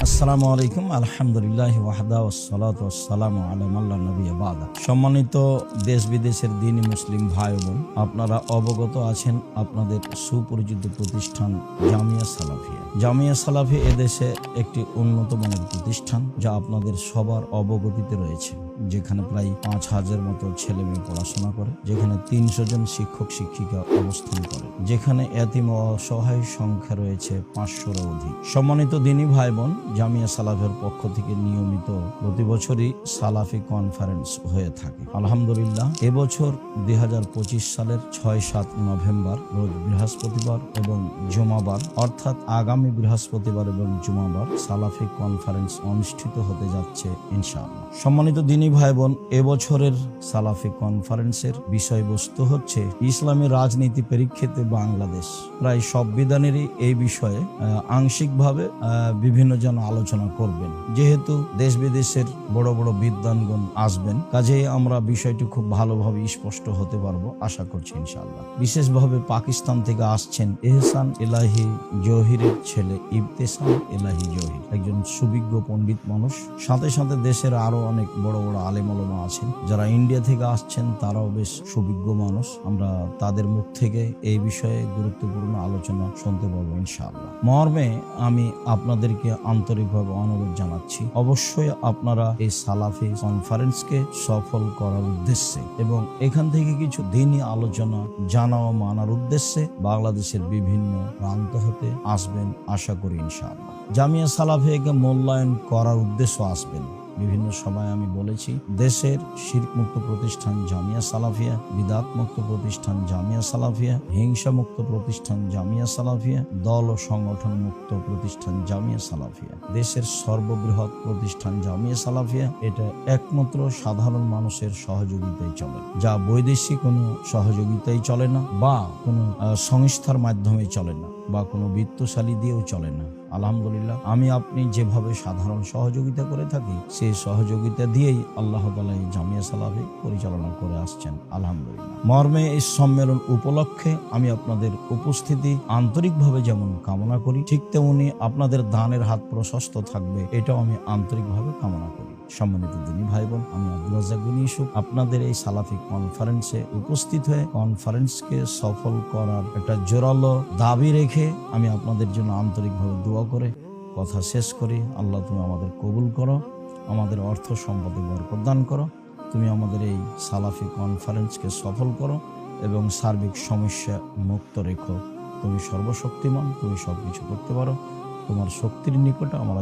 আসসালামু আলাইকুম আলহামদুলিল্লাহ ওয়াহদা ওয়াসসালাতু ওয়াসসালামু আলা মান লা নাবিয়্যা বা'দা। সম্মানিত দেশ বিদেশের দ্বীনি মুসলিম ভাই বোন, আপনারা অবগত আছেন আপনাদের সুপরিচিত প্রতিষ্ঠান জামিয়া সালাফিয়া। জামিয়া সালাফিয়া এদেশে একটি উন্নত মানের প্রতিষ্ঠান, যা আপনাদের সবার অবগতিতে রয়েছে, যেখানে প্রায় 5,000 মতো ছেলে মেয়ে পড়াশোনা করে, যেখানে 300 জন শিক্ষক শিক্ষিকা অবস্থান করে, যেখানে এতিম ও অসহায় সংখ্যা রয়েছে 500-এরও অধিক। সম্মানিত দ্বীনি ভাই বোন, জামিয়া সালাফের পক্ষ থেকে নিয়মিত প্রতি বছরই সালাফি কনফারেন্স হয়ে থাকে। আলহামদুলিল্লাহ, এবছর 2025 সালের 6-7 নভেম্বর রোজ বৃহস্পতিবার এবং জুমাবার, অর্থাৎ আগামী বৃহস্পতিবার এবং জুমাবার সালাফি কনফারেন্স অনুষ্ঠিত হতে যাচ্ছে ইনশাআল্লাহ। সম্মানিত দ্বীনি ভাই বোন, এবছরের সালাফি কনফারেন্সের বিষয়বস্তু হচ্ছে ইসলামী রাজনীতি পরীক্ষিতে বাংলাদেশ। প্রায় সংবিধানেরই এই বিষয়ে আংশিকভাবে বিভিন্ন জন আলোচনা করবেন। যেহেতু দেশ বিদেশের বড় বড় বিদ্বানগণ আসবেন, কাজে আমরা বিষয়টি খুব ভালোভাবে স্পষ্ট হতে পারবো আশা করছি ইনশাআল্লাহ। বিশেষভাবে পাকিস্তান থেকে আসছেন এহসান এলাহি জহিরের ছেলে ইবতেসাম এলাহি জহির, একজন সুবিজ্ঞ পণ্ডিত মানুষ। সাথে সাথে দেশের আরো অনেক বড় বড় আলেম ওলামা আছেন, যারা ইন্ডিয়া থেকে আসছেন, তারাও বেশ সুবিজ্ঞ মানুষ। আমরা তাদের মুখ থেকে এই বিষয়ে গুরুত্বপূর্ণ আলোচনা শুনতে পাবো ইনশাআল্লাহ। মর্মে আমি আপনাদেরকে আন্তরিকভাবে অনুরোধ জানাচ্ছি, অবশ্যই আপনারা এই সালাফি কনফারেন্সকে সফল করার উদ্দেশ্যে এবং এখান থেকে কিছু দ্বীনি আলোচনা জানা ও মানার উদ্দেশ্যে বাংলাদেশের বিভিন্ন প্রান্ত হতে আসবেন আশা করি ইনশাআল্লাহ। জামিয়া সালাফিয়াকে মূল্যায়ন করার উদ্দেশ্য আসবেন। বিভিন্ন সময় আমি বলেছি, দেশের শিরক মুক্ত প্রতিষ্ঠান জামিয়া সালাফিয়া, বিদাত মুক্ত প্রতিষ্ঠান জামিয়া সালাফিয়া, হিংসা মুক্ত প্রতিষ্ঠান জামিয়া সালাফিয়া, দল ও সংগঠন মুক্ত প্রতিষ্ঠান জামিয়া সালাফিয়া, দেশের সর্ববৃহৎ প্রতিষ্ঠান জামিয়া সালাফিয়া। এটা একমাত্র সাধারণ মানুষের সহযোগিতায় চলে, যা বৈদেশিক কোনো সহযোগিতায় চলে না, বা কোনো সংস্থার মাধ্যমে চলে না, বা কোনো বিত্তশালী দিয়েও চলে না। আলহামদুলিল্লাহ, আমি আপনি যেভাবে সাধারণ সহযোগিতা করে থাকি, সেই সহযোগিতা দিয়েই আল্লাহ তাআলা এই জামিয়া সালাফি পরিচালনা করে আসছেন আলহামদুলিল্লাহ। মর্মে এই সম্মেলন উপলক্ষে আমি আপনাদের উপস্থিতি আন্তরিকভাবে যেমন কামনা করি, ঠিক তেমনি আপনাদের দানের হাত প্রশস্ত থাকবে, এটাও আমি আন্তরিকভাবে কামনা করি। সম্মানিত দ্বীনি ভাই বোন, আমি আব্দুল রাজ্জাক বিন ইউসুফ আপনাদের এই সালাফি কনফারেন্সে উপস্থিত হয়ে কনফারেন্সকে সফল করার একটা জোরালো দাবি রেখে আমি আপনাদের জন্য আন্তরিকভাবে দোয়া করে কথা শেষ করি। আল্লাহ, তুমি আমাদের কবুল করো, আমাদের অর্থ সম্পদে বরকত দান করো, তুমি আমাদের এই সালাফি কনফারেন্সকে সফল করো এবং সার্বিক সমস্যা মুক্ত রেখো। তুমি সর্বশক্তিমান, তুমি সবকিছু করতে পারো, তোমার শক্তির নিকটে আমরা